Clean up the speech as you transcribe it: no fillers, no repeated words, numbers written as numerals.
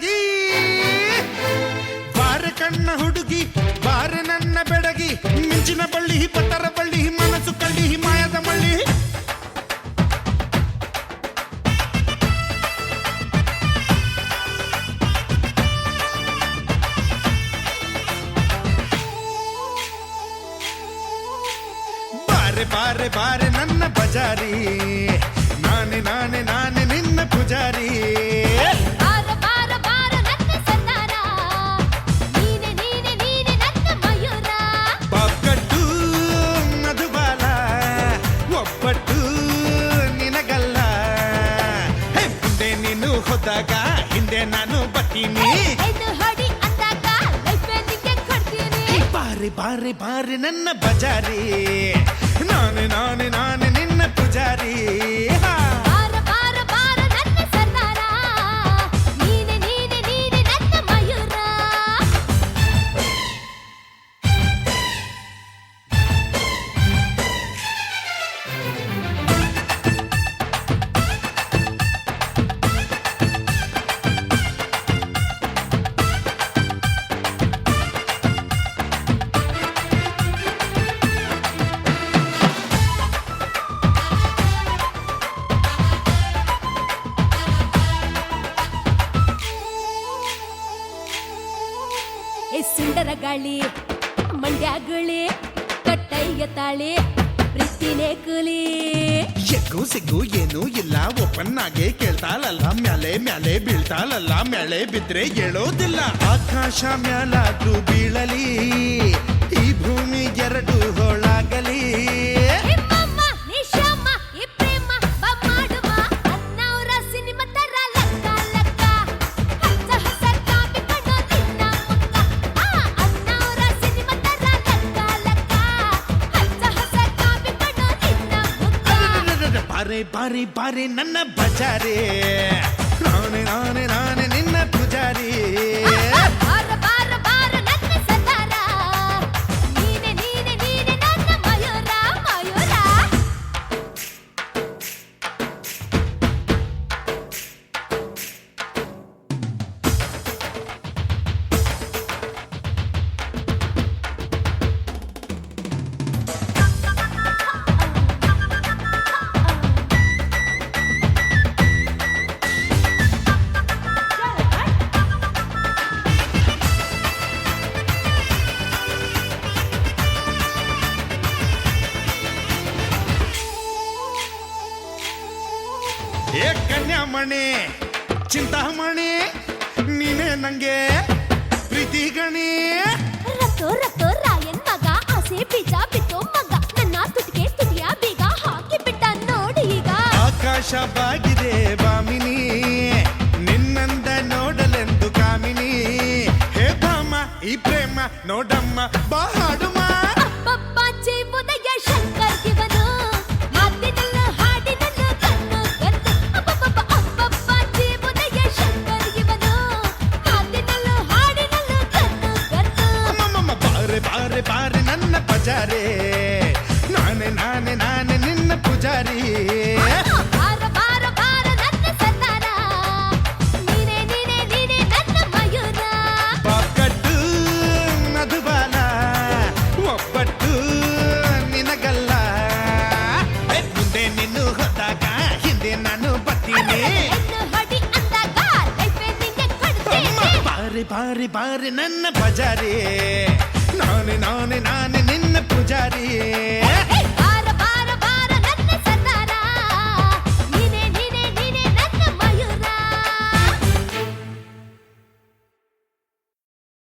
ಬೆಡಗಿ ಬಾರ ಕಣ್ಣ ಹುಡುಗಿ ಬಾರ ನನ್ನ ಬೆಡಗಿ ಮಿಂಚಿನ ಬಳ್ಳಿ ಪತ್ತರ ಬಳ್ಳಿ ಮನಸ್ಸು ಕಳ್ಳಿ ಮಾಯದ ಮಳ್ಳಿ ಬಾರೆ ಬಾರೆ ನನ್ನ ಬಜಾರಿ ನಾನೆ ನಾನೆ ನಾನೆ ನಿನ್ನ ಪೂಜಾರಿ ಬಾರ ಬಾರ ಬಾರ ನನ್ನ ಸನ್ನಾರ ನೀನೆ ನೀನೆ ನೀನೆ ನನ್ನ ಮಯೂರ ಪಕ್ಕಟ್ಟು ಮಧುಬಾಲ ಒಬ್ಬಟ್ಟು ನಿನಗಲ್ಲ ಮುಂದೆ ನೀನು ಹೋದಾಗ ಹಿಂದೆ ನಾನು ಬರ್ತೀನಿ ಇದು ಹೊಡಿ ಅಂದಾಗ ಲೈಫ್ ನಿಂಗೆ ಕೊಡ್ತೀನಿ ಬಾರೆ ಬಾರೆ ಬಾರೆ ನನ್ನ ಬಜಾರಿ ನಾನೆ ನಾನೆ ನಾನೆ ನಿನ್ನ ಪೂಜಾರಿ ಬಾರ ಬಾರ ಬಾರ ನನ್ನ ಸನ್ನಾರ ನೀನೆ ನೀನೆ ನೀನೆ ನನ್ನ ಮಯೂರ ಸುಂದರ ಗಾಳಿ ಮಂಡ್ಯಗುಳಿ ಕಟ್ಟಯ್ಯ ತಾಳಿ ಪ್ರೀತಿನೇ ಕೂಲಿ ಎಗ್ಗು ಸಿಗ್ಗು ಏನೂ ಇಲ್ಲ ಓಪನ್ ಆಗಿ ಕೇಳ್ತಾಳಲ್ಲ ಮ್ಯಾಲೆ ಮ್ಯಾಲೆ ಬೀಳ್ತಾಳಲ್ಲ ಮ್ಯಾಲೆ ಬಿದ್ರೆ ಹೇಳೋದಿಲ್ಲ ಆಕಾಶ ಮ್ಯಾಲಾದ್ರೂ ಬೀಳಲಿ ಈ ಭೂಮಿ ಎರಡು ಹೋಳಾಗಲಿ ನಿಮ್ಮಮ್ಮ ನಿಶಮ್ಮ ಈ ಪ್ರೇಮ ಬಾ ಮಾಡುವ ಅನ್ನವರ ಸಿನಿಮಾ ತರ ಲಕ್ಕ ಲಕ್ಕ ಹಚ್ಚ ಹಸ ಕಾಪಿ ಕಣ್ಣು ನಿನ್ನ ಮುಖ ಅನ್ನವರ ಸಿನಿಮಾ ತರ ಲಕ್ಕ ಲಕ್ಕ ಹಚ್ಚ ಹಸ ಕಾಪಿ ಕಣ್ಣು ನಿನ್ನ ಮುಖ ಬಾರೆ ಬಾರೆ ಬಾರೆ ನನ್ನ ಬಜಾರೆ ನಾನೆ ನಾನೆ ನಾನೆ ನಿನ್ನ ಪೂಜಾರಿ ಬಾರ ಬಾರ ಬಾರ ನನ್ನ ಸತಾರ ನೀನೆ ನೀನೆ ನೀನೆ ನನ್ನ ಮಯೂರ ಮಯೂರ ಏ ಕನ್ಯಾಮಣಿ ಚಿಂತಾಮಣಿ ನೀನೇ ನಂಗೆ ಪ್ರೀತಿ ಗಣಿ ರತ್ತೋ ರತ್ತೋ ರಾಯನ್ ಮಗ ಆಸೆ ಬೀಜ ಬಿತ್ತೋ ಮಗ ನನ್ನ ತುಟಿಗೆ ತುಟಿಯ ಬೀಗ ಹಾಕಿ ಬಿಟ್ಟ ನೋಡಿ ಈಗ ಆಕಾಶ ಬಾಗಿದೆ ಬಾಮಿನಿ ನಿನ್ನಂದ ನೋಡಲೆಂದು ಕಾಮಿನಿ ಹೇ ಭಾಮ ಈ ಪ್ರೇಮ ನೋಡಮ್ಮ ಬಾ ಹಾಡುಮ ಅಪ್ಪಪ್ಪ ಜೀವನಯ ಶಂಕರ್ ಇವನು ಮಾತಿನಲ್ಲ ಹಾಡಿನಲ್ಲ ಕಣ್ಣು ಕಣ್ಣು ಅಪ್ಪಪ್ಪ ಅಪ್ಪಪ್ಪ ಜೀವನಯ ಶಂಕರ್ ಇವನು ಮಾತಿನಲ್ಲ ಹಾಡಿನಲ್ಲ ಕಣ್ಣು ಕಣ್ಣು ಅಮ್ಮಮ್ಮ ಬಾರೆ ಬಾರೆ ಬಾರೆ ನನ್ನ ಬಜಾರೆ ನಾನೆ ನಾನೆ ನಾನೆ ನಿನ್ನ ಪೂಜಾರಿ ಬಾರ ಬಾರ ಬಾರ ನನ್ನ ಸತಾರ ನೀನೆ ನೀನೆ ನೀನೆ ನನ್ನ ಮಯೂರ ಪಕ್ಕಟ್ಟು ಮಧುಬಾಲ ಒಬ್ಬಟ್ಟು ನಿನಗಲ್ಲ ಮುಂದೆ ನೀನು ಹೋದಾಗ ಹಿಂದೆ ನಾನು ಬರ್ತೀನಿ ಎಂದು ಹೊಡಿ ಅಂದಾಗ ಲೈಫ್ ನಿಂಗೆ ಕೊಡ್ತೀನಿ ಬಾರೆ ಬಾರೆ ಬಾರೆ ನನ್ನ ಬಜಾರಿ ನಾನೆ ನಾನೆ ನಾನೆ ನಿನ್ನ ಪೂಜಾರಿ